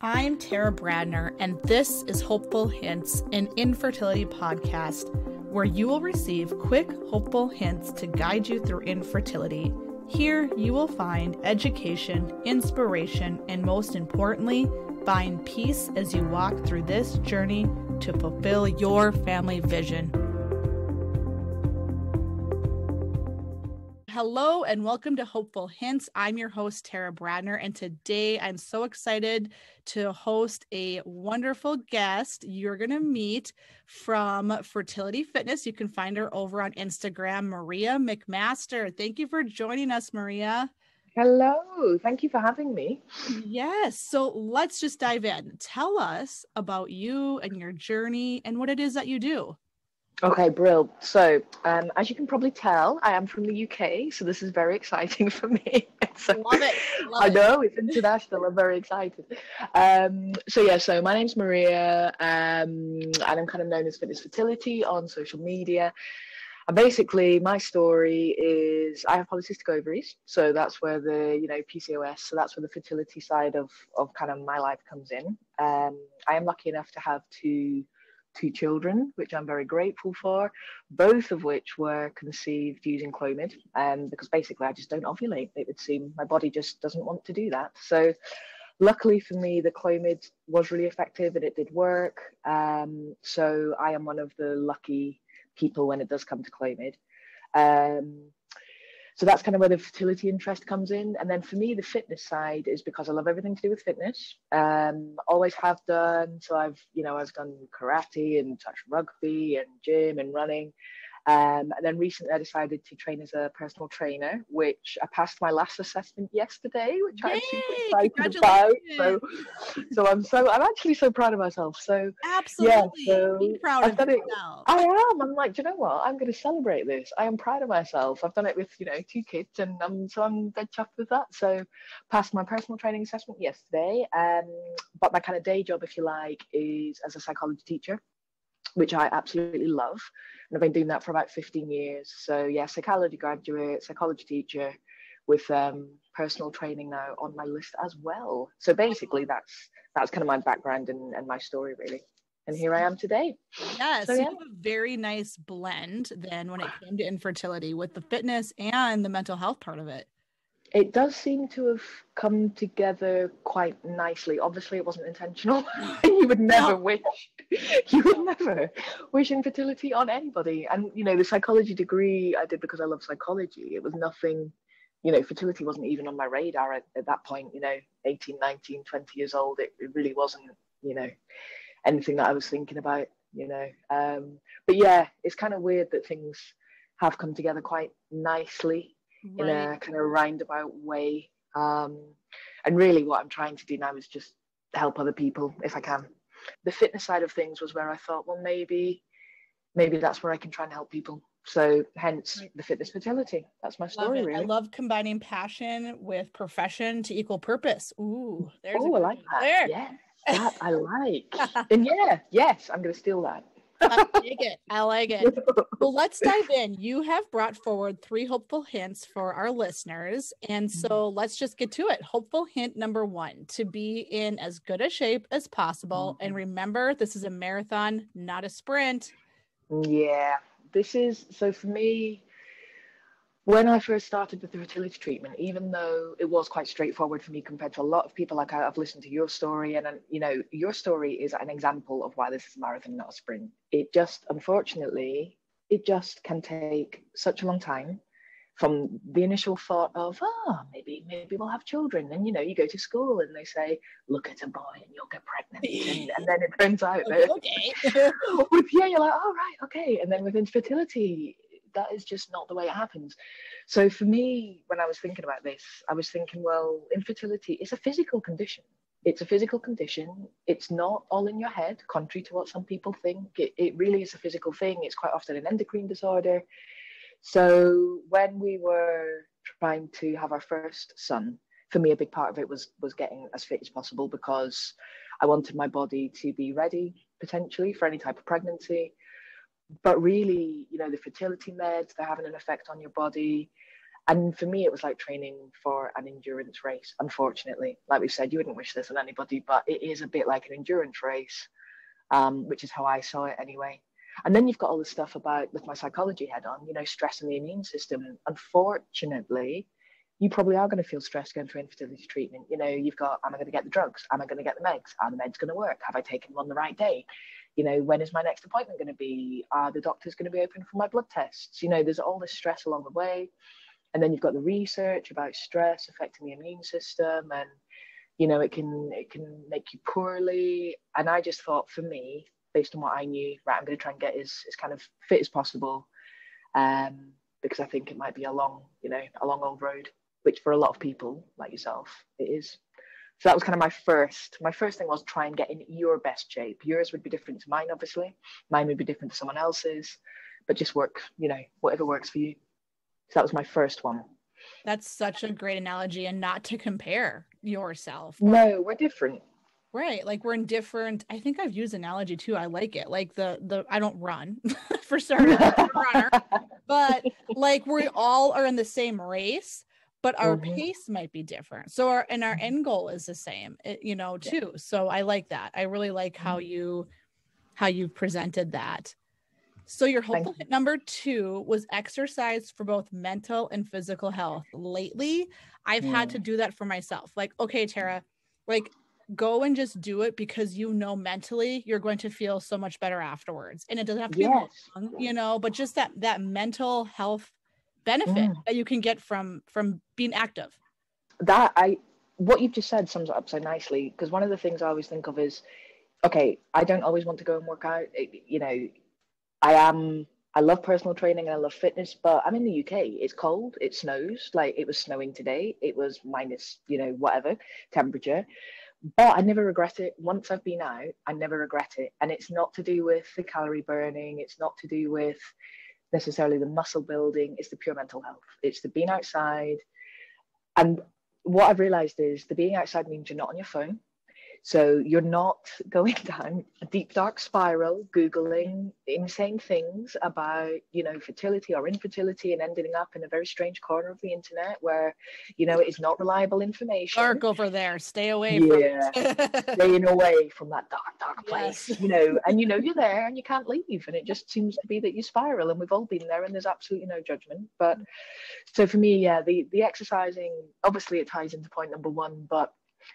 I'm Tara Bradner, and this is Hopeful Hints, an infertility podcast where you will receive quick, hopeful hints to guide you through infertility. Here, you will find education, inspiration, and most importantly, find peace as you walk through this journey to fulfill your family vision. Hello and welcome to Hopeful Hints. I'm your host, Tara Bradner, and today I'm so excited to host a wonderful guest you're going to meet from Fertility Fitness. You can find her over on Instagram, Maria McMaster. Thank you for joining us, Maria. Hello, thank you for having me. Yes, so let's just dive in. Tell us about you and your journey and what it is that you do. Okay, Brill. So, as you can probably tell, I am from the UK, so this is very exciting for me. Love it. I know, it's international. I'm very excited. So my name's Maria, and I'm kind of known as Fitness Fertility on social media. And basically, my story is I have polycystic ovaries, so that's where the PCOS, so that's where the fertility side of kind of my life comes in. I am lucky enough to have two children, which I'm very grateful for, both of which were conceived using Clomid, because basically I just don't ovulate. It would seem my body just doesn't want to do that. So luckily for me, the Clomid was really effective and it did work. So I am one of the lucky people when it does come to Clomid. So that's kind of where the fertility interest comes in. And then for me, the fitness side is because I love everything to do with fitness. Always have done. So I've done karate and touch rugby and gym and running. And then recently I decided to train as a personal trainer, which I passed my last assessment yesterday, which I'm super excited about. So I'm actually so proud of myself. So absolutely, yeah, so be proud of yourself. I am. I'm like, do you know what? I'm going to celebrate this. I am proud of myself. I've done it with 2 kids, and I'm dead chuffed with that. So passed my personal training assessment yesterday. But my kind of day job, if you like, is as a psychology teacher, which I absolutely love. And I've been doing that for about 15 years. So yeah, psychology graduate, psychology teacher with personal training now on my list as well. So basically that's kind of my background and my story really. And here I am today. Yes, so, yeah. You have a very nice blend then when it came to infertility with the fitness and the mental health part of it. It does seem to have come together quite nicely. Obviously, it wasn't intentional. You would never wish infertility on anybody. And, the psychology degree I did because I love psychology. It was nothing, fertility wasn't even on my radar at that point, 18, 19, 20 years old. It really wasn't, anything that I was thinking about, But yeah, it's kind of weird that things have come together quite nicely. Right. In a kind of roundabout way. And really what I'm trying to do now is just help other people if I can. The fitness side of things was where I thought, well, maybe that's where I can try and help people. So hence the fitness fertility. That's my story, really. I love combining passion with profession to equal purpose. Ooh, there's I like that. There. Yeah, that I like. And yes, I'm going to steal that. I like it. Well, let's dive in. You have brought forward 3 hopeful hints for our listeners. And so let's just get to it. Hopeful hint number 1, to be in as good a shape as possible. And remember, this is a marathon, not a sprint. Yeah, so for me, when I first started with the fertility treatment, even though it was quite straightforward for me compared to a lot of people, like I've listened to your story, and your story is an example of why this is a marathon, not a sprint. Unfortunately, it just can take such a long time from the initial thought of, maybe we'll have children. And, you go to school and they say, look at a boy and you'll get pregnant. And then it turns out that, you're like, oh, right, okay. And then with infertility, that is just not the way it happens. So for me, when I was thinking about this, I was thinking, well, infertility is a physical condition. It's a physical condition. It's not all in your head, contrary to what some people think. It really is a physical thing. It's quite often an endocrine disorder. So when we were trying to have our first son, for me, a big part of it was getting as fit as possible, because I wanted my body to be ready potentially for any type of pregnancy. But really, the fertility meds, they're having an effect on your body. And for me, it was like training for an endurance race, unfortunately. Like we said, you wouldn't wish this on anybody, but it is a bit like an endurance race, which is how I saw it anyway. And then you've got all the stuff about, with my psychology head on, you know, stress in the immune system. Unfortunately, you probably are going to feel stressed going through infertility treatment. You know, you've got, am I going to get the drugs? Am I going to get the meds? Are the meds going to work? Have I taken them on the right day? You know, when is my next appointment going to be? Are the doctors going to be open for my blood tests? You know, there's all this stress along the way. And then you've got the research about stress affecting the immune system, and, you know, it can make you poorly. And I just thought, for me, based on what I knew, right, I'm going to try and get as kind of fit as possible, because I think it might be a long old road, which for a lot of people like yourself, it is. So that was kind of my first thing, was try and get in your best shape. Yours would be different to mine, obviously. Mine would be different to someone else's, but just work, you know, whatever works for you. So that was my first one. That's such a great analogy, and not to compare yourself. No, we're different. Right. Like, we're in different, I think I've used analogy too. I like it. Like I don't run for starters, I'm a runner, but like, we all are in the same race, but our pace might be different. So our end goal is the same, you know, too. So I like that. I really like how you presented that. So your hopeful hit number 2 was exercise for both mental and physical health. Lately, I've had to do that for myself. Like, okay, Tara, like, go and just do it, because, you know, mentally you're going to feel so much better afterwards. And it doesn't have to be long, you know, but just that mental health benefit that you can get from being active. What you've just said sums it up so nicely, because one of the things I always think of is, okay, I don't always want to go and work out. You know, I love personal training and I love fitness, but I'm in the UK. It's cold. It snows. Like, it was snowing today. It was minus, you know, whatever temperature. But I never regret it. Once I've been out, I never regret it. And it's not to do with the calorie burning. It's not to do with necessarily the muscle building. It's the pure mental health. It's the being outside. And what I've realized is the being outside means you're not on your phone. So you're not going down a deep, dark spiral, Googling insane things about, you know, fertility or infertility, and ending up in a very strange corner of the internet where, you know, it is not reliable information. Dark over there. Stay away from it. Staying away from that dark place, you know, and, you know, you're there and you can't leave. And it just seems to be that you spiral, and we've all been there, and there's absolutely no judgment. But so for me, the exercising, obviously it ties into point number 1, but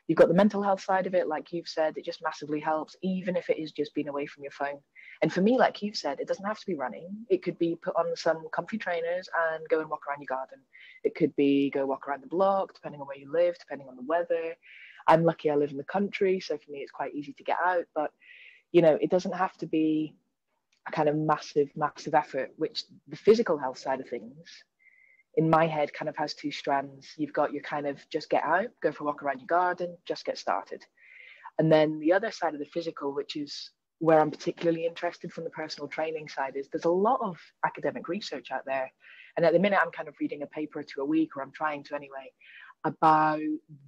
you've got the mental health side of it. Like you've said, it just massively helps, even if it is just being away from your phone. And for me, like you've said, it doesn't have to be running. It could be put on some comfy trainers and go and walk around your garden. It could be go walk around the block, depending on where you live, depending on the weather. I'm lucky I live in the country, so for me it's quite easy to get out. But, you know, it doesn't have to be a kind of massive effort, which the physical health side of things, in my head, kind of has 2 strands. You've got your kind of just get out, go for a walk around your garden, just get started. And then the other side of the physical, which is where I'm particularly interested from the personal training side, is there's a lot of academic research out there. And at the minute, I'm kind of reading a paper or 2 a week, or I'm trying to anyway, about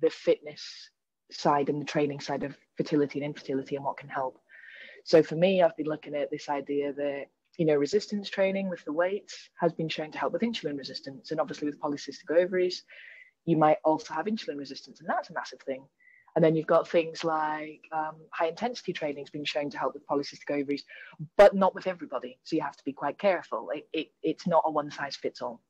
the fitness side and the training side of fertility and infertility and what can help. So for me, I've been looking at this idea that, you know, resistance training with the weights has been shown to help with insulin resistance. And obviously with polycystic ovaries, you might also have insulin resistance, and that's a massive thing. And then you've got things like high intensity training has been shown to help with polycystic ovaries, but not with everybody. So you have to be quite careful. It's not a one size fits all.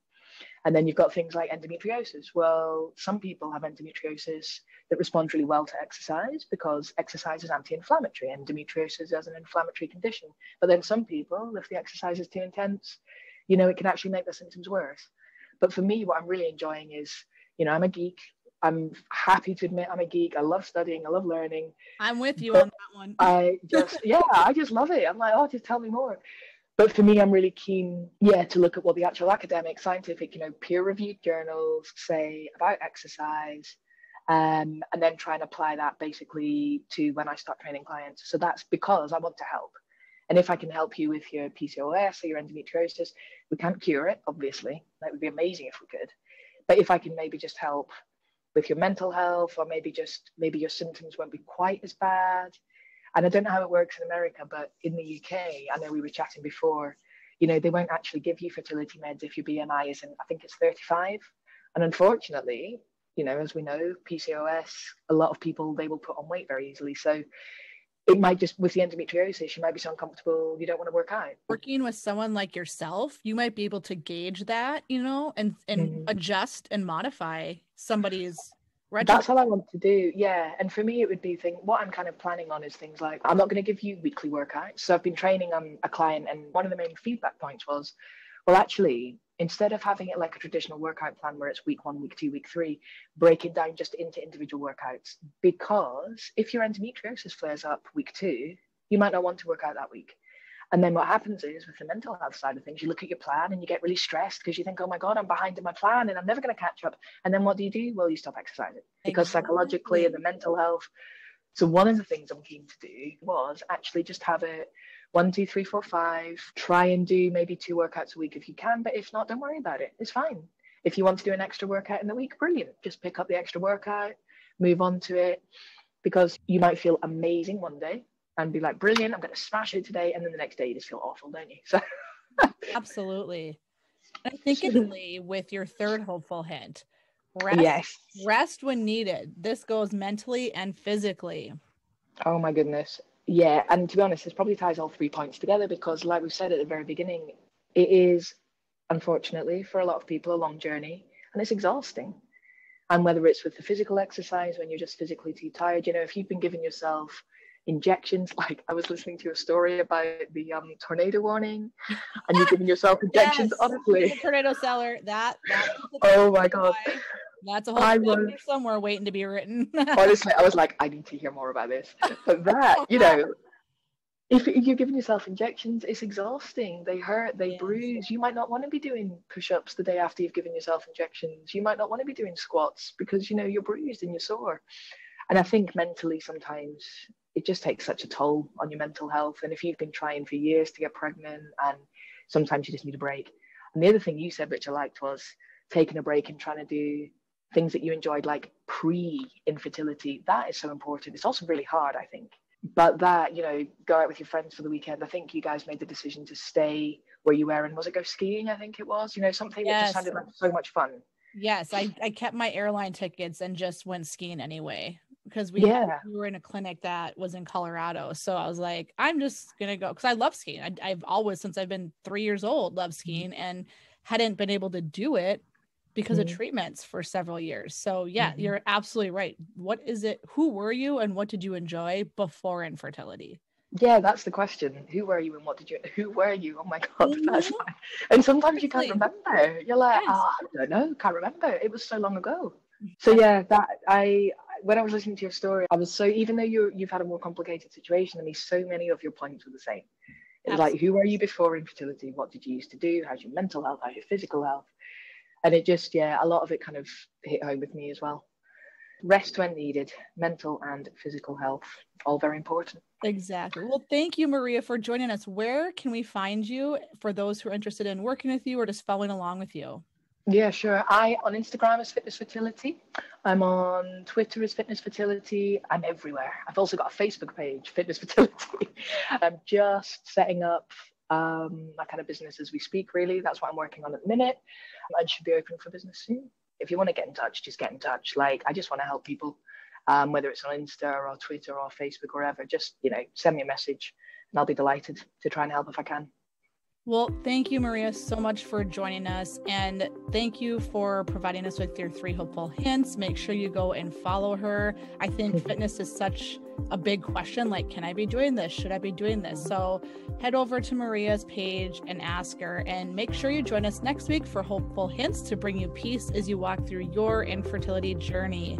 And then you've got things like endometriosis. Well, some people have endometriosis that responds really well to exercise, because exercise is anti-inflammatory. Endometriosis is an inflammatory condition. But then some people, if the exercise is too intense, you know, it can actually make their symptoms worse. But for me, what I'm really enjoying is, you know, I'm a geek. I'm happy to admit I'm a geek. I love studying. I love learning. I'm with you on that one. I just love it. I'm like, oh, just tell me more. But for me, I'm really keen, to look at what the actual academic, scientific, you know, peer-reviewed journals say about exercise, and then try and apply that basically to when I start training clients. So that's because I want to help. And if I can help you with your PCOS or your endometriosis, we can't cure it, obviously. That would be amazing if we could. But if I can maybe just help with your mental health, or maybe your symptoms won't be quite as bad. And I don't know how it works in America, but in the UK, I know we were chatting before, you know, they won't actually give you fertility meds if your BMI isn't, I think it's 35. And unfortunately, as we know, PCOS, a lot of people, they will put on weight very easily. So it might just, with the endometriosis, you might be so uncomfortable, you don't want to work out. Working with someone like yourself, you might be able to gauge that, and adjust and modify somebody's regimen. That's all I want to do. Yeah. And for me, it would be what I'm kind of planning on is things like, I'm not going to give you weekly workouts. So I've been training a client, and one of the main feedback points was, well, actually, instead of having it like a traditional workout plan where it's week 1, week 2, week 3, break it down just into individual workouts. Because if your endometriosis flares up week 2, you might not want to work out that week. And then what happens is, with the mental health side of things, you look at your plan and you get really stressed because you think, oh my God, I'm behind in my plan and I'm never going to catch up. And then what do? Well, you stop exercising because psychologically and the mental health. So one of the things I'm keen to do was actually just have it 1, 2, 3, 4, 5. Try and do maybe 2 workouts a week if you can, but if not, don't worry about it. It's fine. If you want to do an extra workout in the week, brilliant. Just pick up the extra workout, move on to it, because you might feel amazing one day and be like, brilliant, I'm going to smash it today. And then the next day you just feel awful, don't you? So absolutely. I think with your third hopeful hint, rest when needed. This goes mentally and physically. Oh my goodness. Yeah. And to be honest, this probably ties all 3 points together, because like we said at the very beginning, it is, unfortunately, for a lot of people, a long journey, and it's exhausting. And whether it's with the physical exercise, when you're just physically too tired, if you've been giving yourself injections, like I was listening to a story about the tornado warning, and you're giving yourself injections, yes, honestly. The tornado seller, that oh my God. That's a whole chapter somewhere waiting to be written. Honestly, I was like, I need to hear more about this. But that, if you're giving yourself injections, it's exhausting. They hurt, they bruise. You might not want to be doing push-ups the day after you've given yourself injections. You might not want to be doing squats because, you're bruised and you're sore. And I think mentally sometimes it just takes such a toll on your mental health. And if you've been trying for years to get pregnant, and sometimes you just need a break. And the other thing you said, which I liked, was taking a break and trying to do things that you enjoyed, like pre-infertility. That is so important. It's also really hard, I think. But that, go out with your friends for the weekend. I think you guys made the decision to stay where you were, and was it go skiing? I think it was, something that just sounded like so much fun. Yes, I kept my airline tickets and just went skiing anyway, because we were in a clinic that was in Colorado. So I was like, I'm just going to go, because I love skiing. I've always, since I've been 3 years old, loved skiing, and hadn't been able to do it because of treatments for several years. So you're absolutely right. What is it? Who were you and what did you enjoy before infertility? Yeah, that's the question. Who were you and what did you, who were you? Oh my God, that's fine. And sometimes you can't remember. You're like, I don't know, can't remember. It was so long ago. So when I was listening to your story, I was so, even though you've had a more complicated situation than me, so many of your points were the same. It was like, who were you before infertility? What did you used to do? How's your mental health? How's your physical health? And it just, a lot of it kind of hit home with me as well. Rest when needed, mental and physical health, all very important. Exactly. Well, thank you, Maria, for joining us. Where can we find you for those who are interested in working with you or just following along with you? Yeah, sure. On Instagram as Fitness Fertility. I'm on Twitter as Fitness Fertility. I'm everywhere. I've also got a Facebook page, Fitness Fertility. I'm just setting up my kind of business as we speak, really. That's what I'm working on at the minute. I should be open for business soon. If you want to get in touch, just get in touch. Like, I just want to help people, whether it's on Insta or Twitter or Facebook or wherever. Just, send me a message and I'll be delighted to try and help if I can. Well, thank you, Maria, so much for joining us. And thank you for providing us with your 3 hopeful hints. Make sure you go and follow her. I think fitness is such a big question. Like, can I be doing this? Should I be doing this? So head over to Maria's page and ask her, and make sure you join us next week for hopeful hints to bring you peace as you walk through your infertility journey.